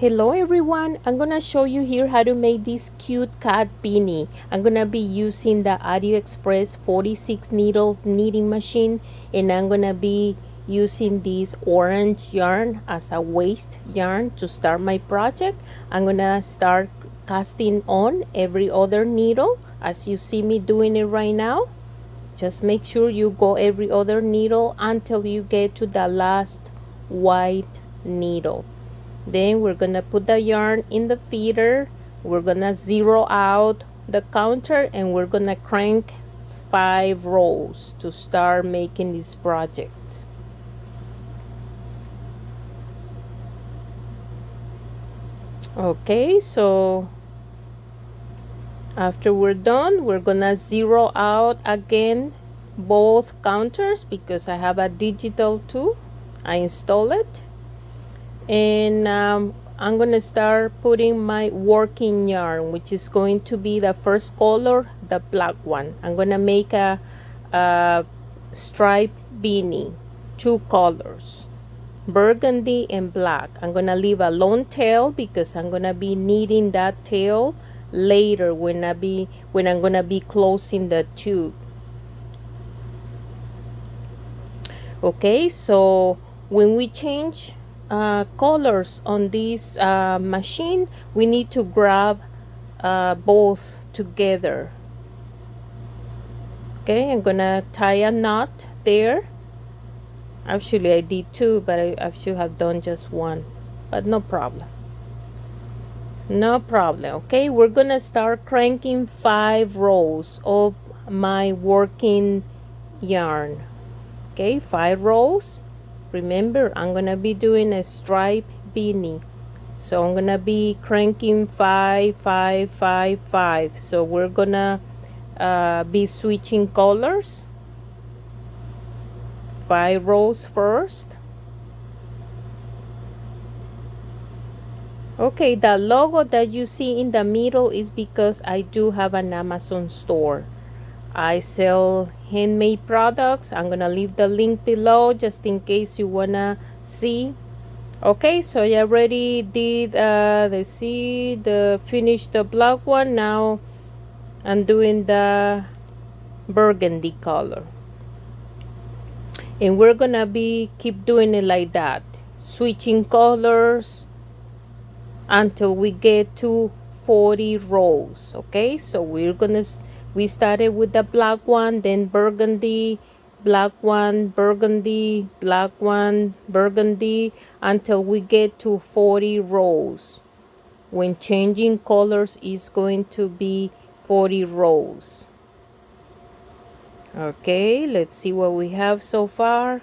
Hello everyone, I'm gonna show you here how to make this cute cat beanie. I'm gonna be using the AliExpress 46 needle knitting machine, and I'm gonna be using this orange yarn as a waste yarn to start my project. I'm gonna start casting on every other needle as you see me doing it right now. Just make sure you go every other needle until you get to the last white needle. Then we're gonna put the yarn in the feeder. We're gonna zero out the counter and we're gonna crank 5 rows to start making this project. Okay, so after we're done, we're gonna zero out again both counters because I have a digital too. I install it. And I'm gonna start putting my working yarn, which is going to be the first color, the black one. I'm gonna make a stripe beanie, 2 colors, burgundy and black. I'm gonna leave a long tail because I'm gonna be knitting that tail later when I'm gonna be closing the tube. Okay, so when we change colors on this machine, we need to grab both together. Okay, I'm gonna tie a knot there. Actually I did 2, but I should have done just 1, but no problem. Okay, we're gonna start cranking 5 rows of my working yarn. Okay, 5 rows. Remember, I'm gonna be doing a stripe beanie, so I'm gonna be cranking 5, 5, 5, 5. So we're gonna be switching colors. 5 rows first. Okay, the logo that you see in the middle is because I do have an Amazon store. I sell handmade products. I'm gonna leave the link below just in case you wanna see. Okay, so I already did finished the black one. Now I'm doing the burgundy color, and we're gonna be keep doing it like that, switching colors until we get to 40 rows. Okay, so we started with the black one, then burgundy, black one, burgundy, black one, burgundy, until we get to 40 rows. When changing colors is going to be 40 rows. Okay, let's see what we have so far.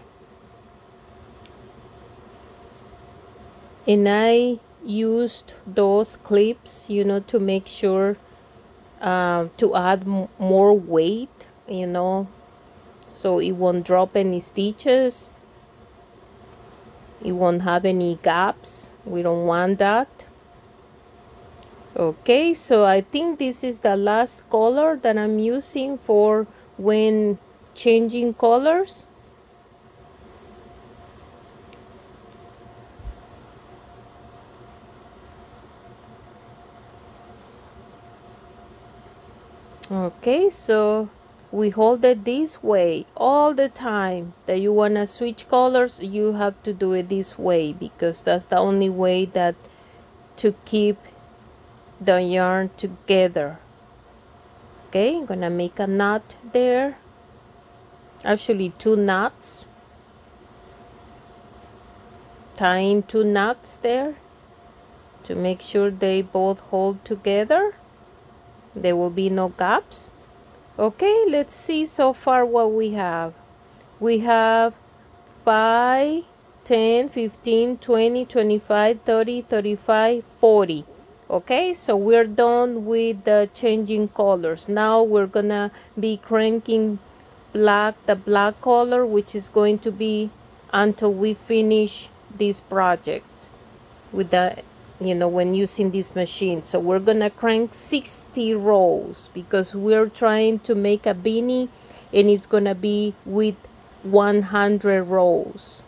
And I used those clips, to make sure to add more weight, so it won't drop any stitches, it won't have any gaps. We don't want that. Okay, so I think this is the last color that I'm using for when changing colors. Okay, so we hold it this way all the time. That you want to switch colors, you have to do it this way because that's the only way that to keep the yarn together. Okay, I'm gonna make a knot there, actually 2 knots, tying 2 knots there to make sure they both hold together. There will be no gaps. Okay, let's see so far what we have. We have 5, 10, 15, 20, 25, 30, 35, 40. Okay, so we're done with the changing colors. Now we're gonna be cranking the black color, which is going to be until we finish this project with the when using this machine. So we're gonna crank 60 rows because we're trying to make a beanie and it's gonna be with 100 rows.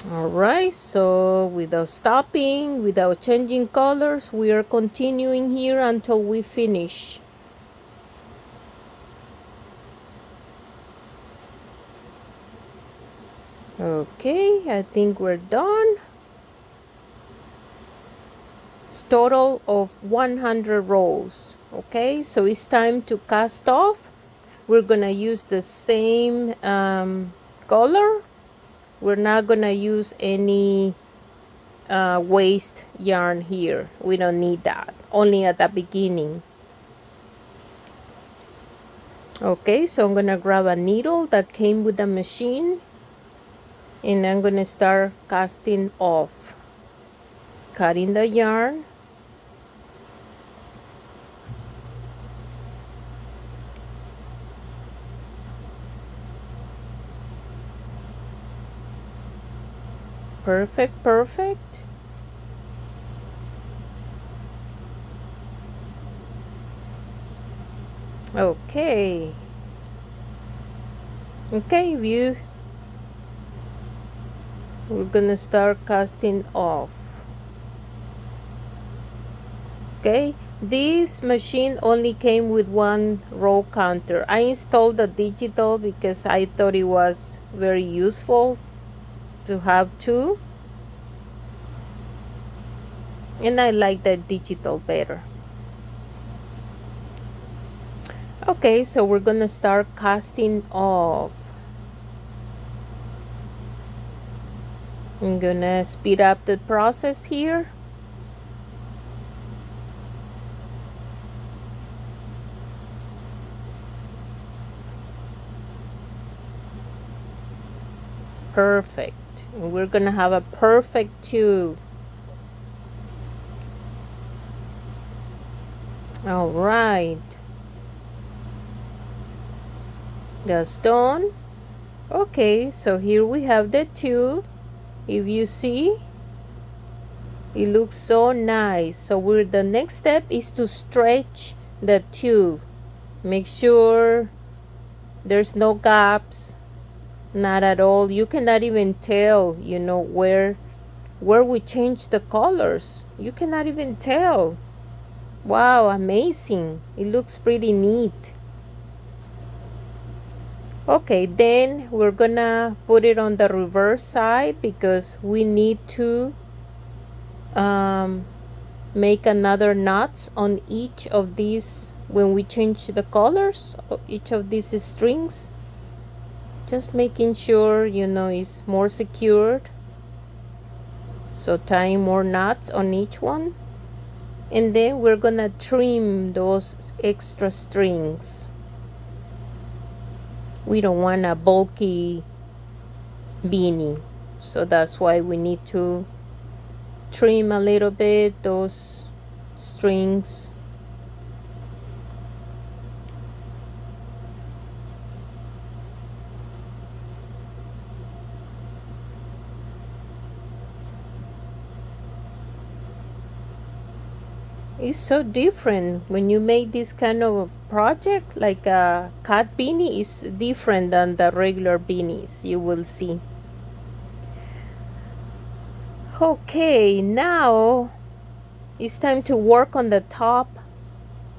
All right, so without stopping, without changing colors, we are continuing here until we finish. Okay, I think we're done. It's total of 100 rows. Okay, so it's time to cast off. We're gonna use the same color. We're not gonna use any waste yarn here. We don't need that, only at the beginning. Okay, so I'm gonna grab a needle that came with the machine, and I'm gonna start casting off, cutting the yarn. Perfect, perfect. Okay. Okay, we're gonna start casting off. Okay, this machine only came with one row counter. I installed the digital because I thought it was very useful to have two, and I like the digital better. Okay, so we're gonna start casting off. I'm gonna speed up the process here. Perfect. We're gonna have a perfect tube. All right, that's done. Okay, so here we have the tube. If you see, it looks so nice. So the next step is to stretch the tube. Make sure there's no gaps, not at all. You cannot even tell, you know, where we change the colors. You cannot even tell. Wow, amazing. It looks pretty neat. Okay, then we're gonna put it on the reverse side because we need to make another knots on each of these when we change the colors of each of these strings. Just making sure, you know, it's more secured. So tying more knots on each one. And then we're gonna trim those extra strings. We don't want a bulky beanie, so that's why we need to trim a little bit those strings. It's so different when you make this kind of project, like a cat beanie is different than the regular beanies, you will see. Okay, now it's time to work on the top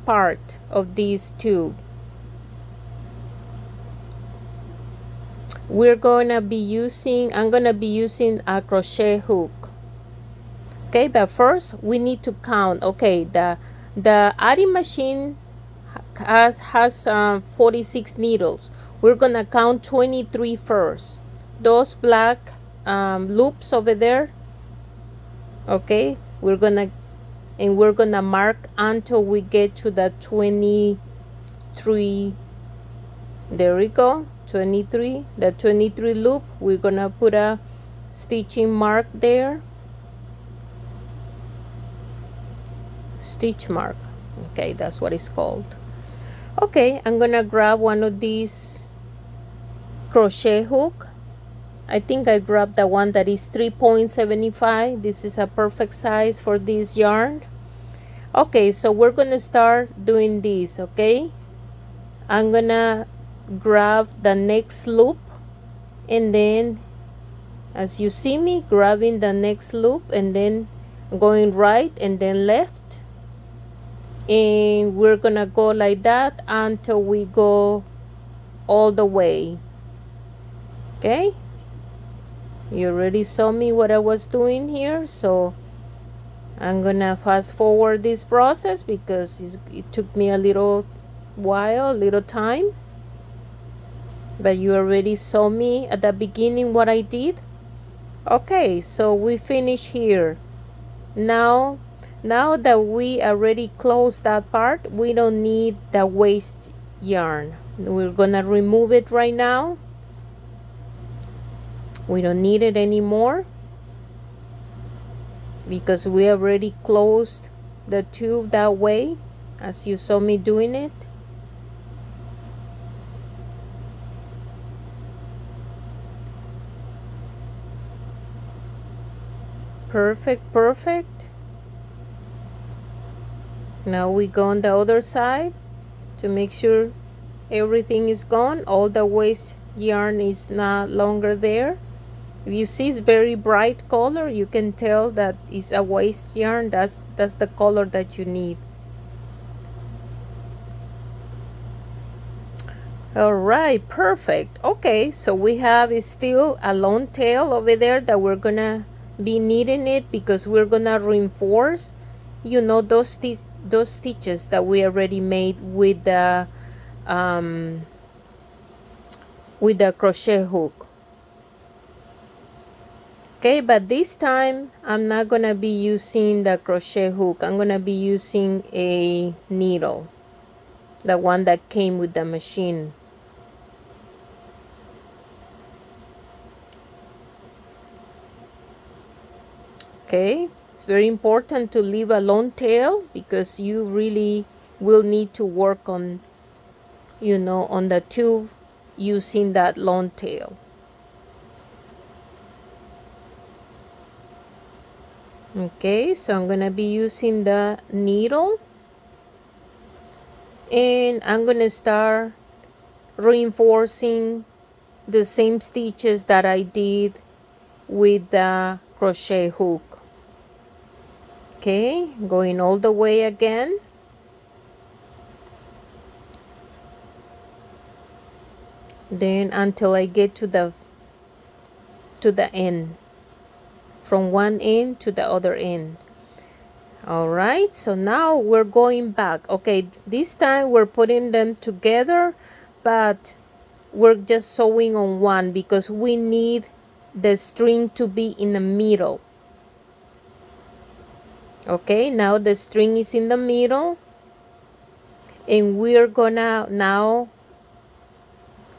part of these two. I'm gonna be using a crochet hook. Okay, but first we need to count. Okay, the Addi machine has 46 needles. We're gonna count 23 first. Those black loops over there. Okay, we're gonna mark until we get to the 23. There we go, 23. The 23 loop. We're gonna put a stitching mark there. Stitch mark. Okay, that's what it's called. Okay, I'm gonna grab one of these crochet hook. I think I grabbed the one that is 3.75. This is a perfect size for this yarn. Okay, so we're gonna start doing this. Okay, I'm gonna grab the next loop and then as you see me, grabbing the next loop and then going right and then left, and we're gonna go like that until we go all the way. Okay, you already saw me what I was doing here, so I'm gonna fast forward this process because it took me a little while, a little time, but you already saw me at the beginning what I did. Okay, so we finish here. Now that we already closed that part, we don't need the waste yarn. We're gonna remove it right now. We don't need it anymore because we already closed the tube that way, as you saw me doing it. Perfect, perfect. Now we go on the other side to make sure everything is gone. All the waste yarn is not longer there. If you see it's very bright color, you can tell that it's a waste yarn. That's the color that you need. All right, perfect. Okay, so we have still a long tail over there that we're gonna be knitting it because we're gonna reinforce, you know, those stitches that we already made with the crochet hook. Okay, but this time I'm not gonna be using the crochet hook. I'm gonna be using a needle, the one that came with the machine. Okay, it's very important to leave a long tail because you really will need to work on, you know, on the tube using that long tail. Okay, so I'm gonna be using the needle and I'm gonna start reinforcing the same stitches that I did with the crochet hook. Okay, going all the way again. Then until I get to the end, from one end to the other end. All right, so now we're going back. Okay, this time we're putting them together, but we're just sewing on one because we need the string to be in the middle. Okay, now the string is in the middle and we're gonna now,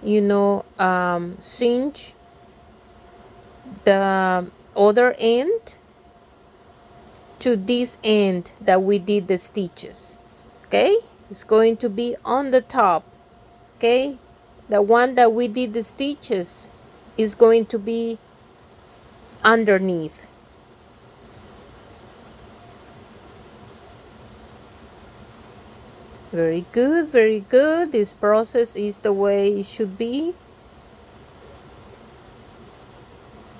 you know, cinch the other end to this end that we did the stitches. Okay, it's going to be on the top. Okay, the one that we did the stitches is going to be underneath. Very good, very good. This process is the way it should be.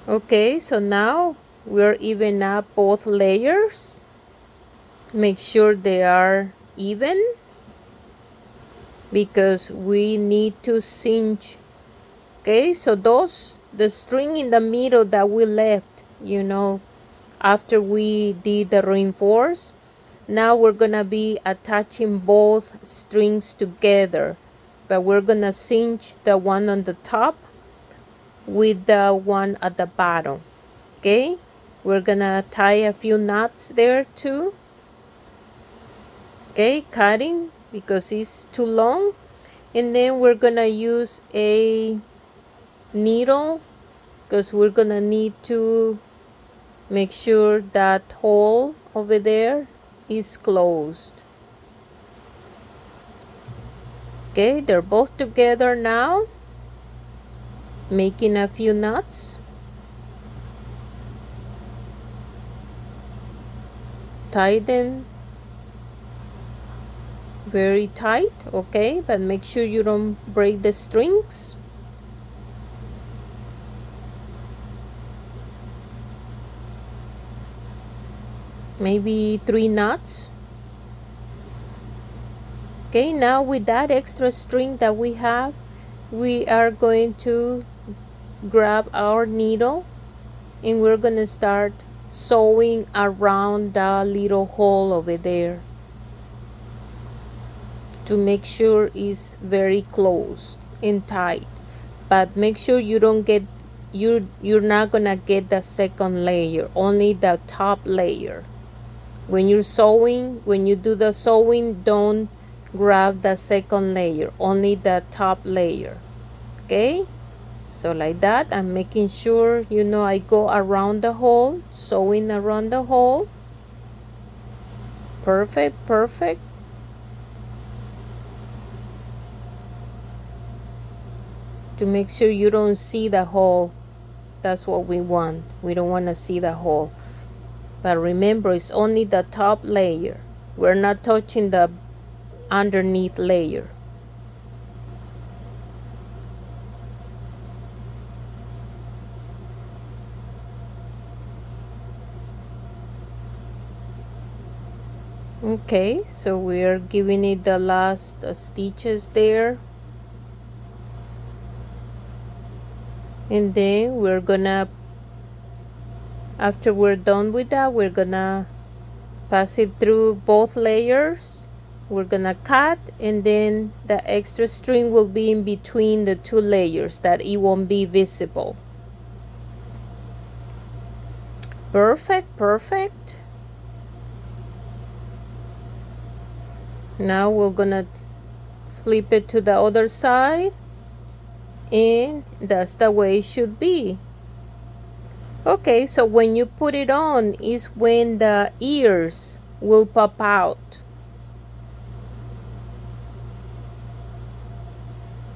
Okay, so now we're even up both layers. Make sure they are even because we need to cinch. Okay, so the string in the middle that we left, you know, after we did the reinforce, now we're gonna be attaching both strings together, but we're gonna cinch the one on the top with the one at the bottom. Okay, we're gonna tie a few knots there too. Okay, cutting because it's too long, and then we're gonna use a needle because we're gonna need to make sure that hole over there is closed. Okay, they're both together now, making a few knots. Tie them very tight, okay, but make sure you don't break the strings. maybe 3 knots. Okay, now with that extra string that we have, we are going to grab our needle and we're gonna start sewing around the little hole over there to make sure it's very close and tight. But make sure you don't get, you're not gonna get the second layer, only the top layer. When you're sewing, when you do the sewing, don't grab the second layer, only the top layer. Okay, so like that, I'm making sure, you know, I go around the hole, sewing around the hole. Perfect, perfect. To make sure you don't see the hole. That's what we want. We don't want to see the hole. But remember, it's only the top layer. We're not touching the underneath layer. Okay, so we are giving it the last stitches there. And then we're gonna, after we're done with that, we're gonna pass it through both layers. We're gonna cut, and then the extra string will be in between the 2 layers, that it won't be visible. Perfect, perfect. Now we're gonna flip it to the other side, and that's the way it should be. Okay, so when you put it on is when the ears will pop out.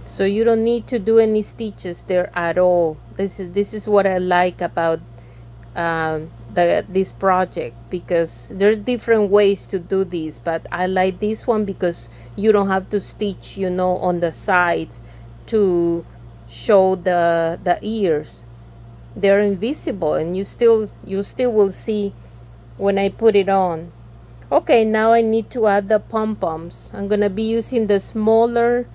So you don't need to do any stitches there at all. This is what I like about this project, because there's different ways to do this, but I like this one because you don't have to stitch, you know, on the sides to show the ears. They're invisible, and you still will see when I put it on. Okay, now I need to add the pom-poms. I'm gonna be using the smaller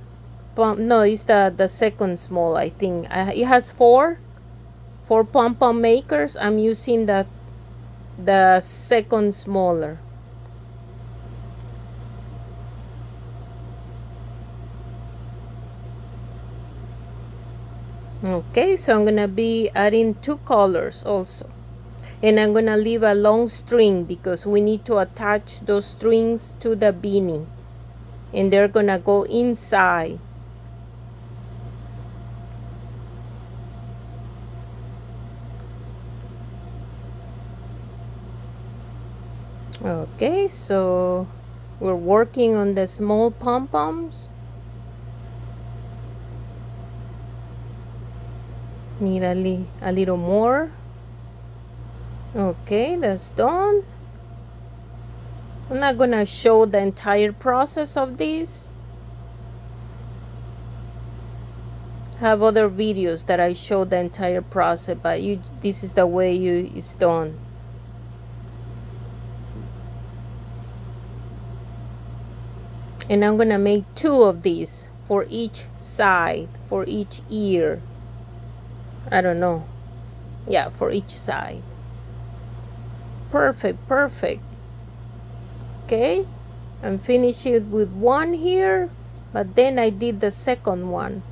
no, it's the second small, I think. It has four pom-pom makers. I'm using the second smaller. Okay, so I'm gonna be adding 2 colors also, and I'm gonna leave a long string because we need to attach those strings to the beanie, and they're gonna go inside. Okay, so we're working on the small pom-poms. Need a little more. Okay, that's done. I'm not gonna show the entire process of this. I have other videos that I show the entire process, but this is the way it's done. And I'm gonna make 2 of these for each side, for each ear. I don't know. Yeah, for each side. Perfect, perfect. Okay, I'm finishing with 1 here, but then I did the second one.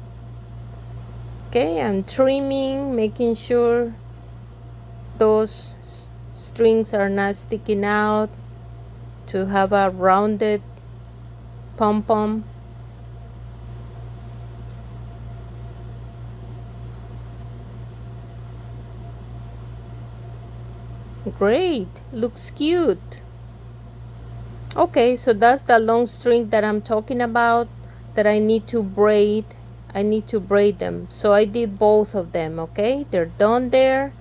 Okay, I'm trimming, making sure those strings are not sticking out to have a rounded pom-pom. Great, looks cute. Okay, so that's the long string that I'm talking about, that I need to braid. I need to braid them. So I did both of them. Okay, they're done there.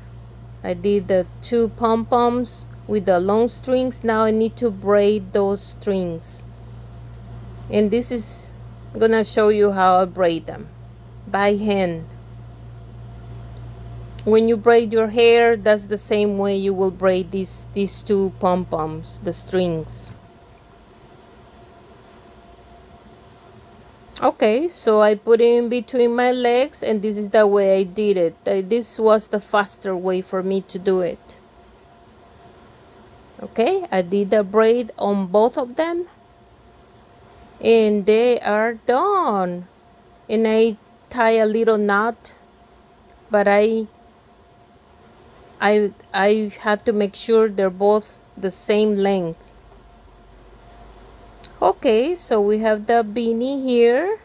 I did the 2 pom-poms with the long strings. Now I need to braid those strings, and this is gonna show you how I braid them by hand. When you braid your hair, that's the same way you will braid these two pom-poms, the strings. Okay, so I put it in between my legs, and this is the way I did it. This was the faster way for me to do it. Okay, I did the braid on both of them, and they are done. And I tie a little knot, but I had to make sure they're both the same length. Okay, so we have the beanie here,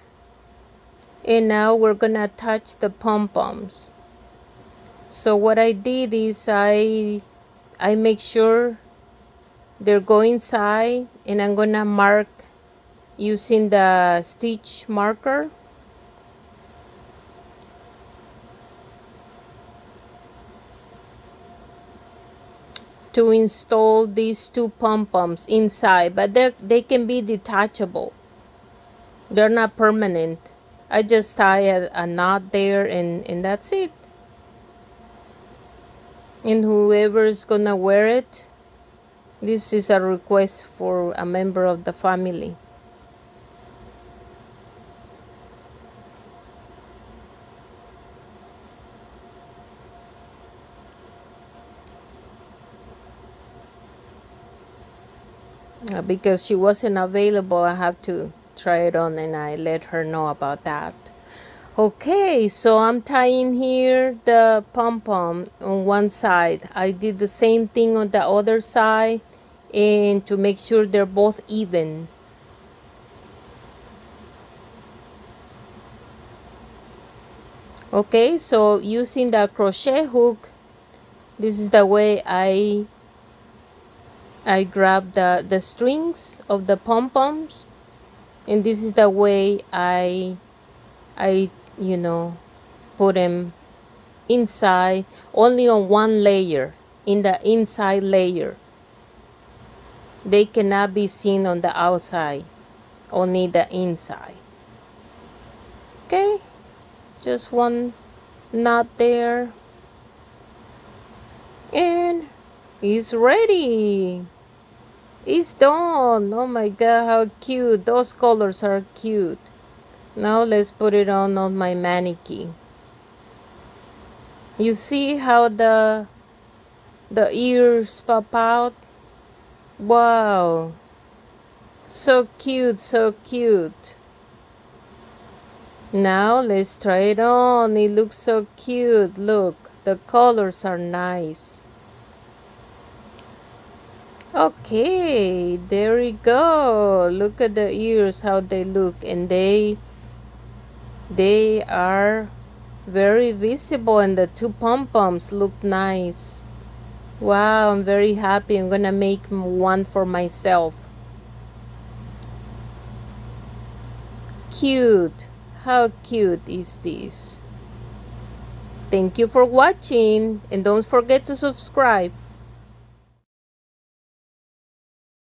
and now we're gonna attach the pom-poms. So what I did is I make sure they're going inside, and I'm gonna mark using the stitch marker. To install these two pom-poms inside, but they can be detachable. They're not permanent. I just tie a knot there, and that's it. And whoever is gonna wear it, this is a request for a member of the family. Because she wasn't available, I have to try it on, and I let her know about that. Okay, so I'm tying here the pom-pom on one side. I did the same thing on the other side, and to make sure they're both even. Okay, so using the crochet hook, this is the way I grab the strings of the pom-poms, and this is the way I put them inside, only on one layer, in the inside layer. They cannot be seen on the outside, only the inside. Okay, just one knot there, and it's ready. It's done. Oh my god, how cute. Those colors are cute. Now let's put it on my mannequin. You see how the ears pop out? Wow, so cute, so cute. Now let's try it on. It looks so cute. Look, the colors are nice. Okay, there we go. Look at the ears, how they look, and they are very visible, and the two pom-poms look nice. Wow, I'm very happy. I'm gonna make one for myself. Cute. How cute is this? Thank you for watching, and don't forget to subscribe.